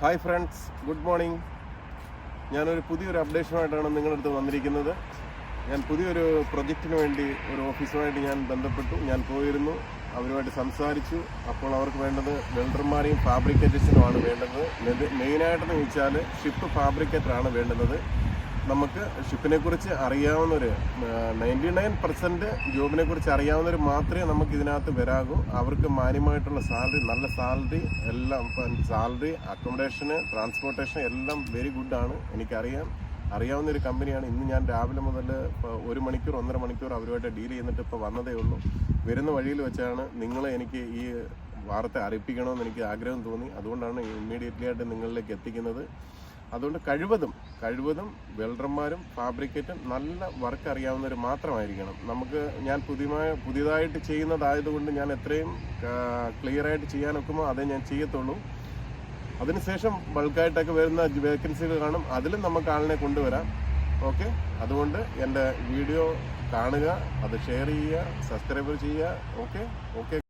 Hi friends, good morning. ഞാനൊരു പുതിയൊരു അപ്ഡേഷനുമായിട്ടാണ് നിങ്ങളുടെ അടുത്ത് വന്നിരിക്കുന്നത്. ഞാൻ പുതിയൊരു പ്രൊജക്റ്റിന് വേണ്ടി ഒരു ഓഫീസുമായിട്ട് ഞാൻ ബന്ധപ്പെട്ടു. ഞാൻ പോയിരുന്നു, അവരുമായിട്ട് സംസാരിച്ചു. അപ്പോൾ അവർക്ക് വേണ്ടത് വെൽഡർമാരെയും ഫാബ്രിക്കേറ്റേഴ്സിനുമാണ് വേണ്ടത്. മെയിനായിട്ടെന്ന് ചോദിച്ചാൽ ഷിപ്പ് ഫാബ്രിക്കേറ്ററാണ് വേണ്ടുന്നത്. നമുക്ക് ഷിപ്പിനെ കുറിച്ച് അറിയാവുന്നവർ 99% ജോബിനെ കുറിച്ച് അറിയാവുന്നവർ മാത്രമേ നമുക്ക് ഇതിനകത്ത് വരാകൂ. അവർക്ക് മാന്യമായിട്ടുള്ള സാലറി, നല്ല സാലറി എല്ലാം, സാലറി, അക്കോമഡേഷന്, ട്രാൻസ്പോർട്ടേഷൻ എല്ലാം വെരി ഗുഡാണ്. അറിയാവുന്ന ഒരു കമ്പനിയാണ്. ഇന്ന് ഞാൻ രാവിലെ മുതൽ 1 മണിക്കൂർ 1.5 മണിക്കൂർ അവരുമായിട്ട് ഡീൽ ചെയ്യുന്നിട്ട് ഇപ്പോൾ വന്നതേ ഉള്ളൂ. വരുന്ന വഴിയിൽ വെച്ചാണ് നിങ്ങളെ എനിക്ക് ഈ വാർത്ത അറിയിപ്പിക്കണമെന്ന് എനിക്ക് ആഗ്രഹം തോന്നി. അതുകൊണ്ടാണ് ഇമ്മീഡിയറ്റ്ലി ആയിട്ട് നിങ്ങളിലേക്ക് എത്തിക്കുന്നത്. അതുകൊണ്ട് കഴിവതും വെൽഡർമാരും ഫാബ്രിക്കേറ്റും നല്ല വർക്ക് അറിയാവുന്നവർ മാത്രമായിരിക്കണം. ഞാൻ പുതിയതായിട്ട് ചെയ്യുന്നതായതുകൊണ്ട് ഞാൻ എത്രയും ക്ലിയറായിട്ട് ചെയ്യാനൊക്കുമോ അതേ ഞാൻ ചെയ്യത്തുള്ളൂ. അതിനുശേഷം ബൾക്കായിട്ടൊക്കെ വരുന്ന വേക്കൻസികൾ കാണും, അതിലും നമുക്ക് ആളിനെ കൊണ്ടുവരാം. ഓക്കെ, അതുകൊണ്ട് എൻ്റെ വീഡിയോ കാണുക, അത് ഷെയർ ചെയ്യുക, സബ്സ്ക്രൈബ് ചെയ്യുക. ഓക്കെ.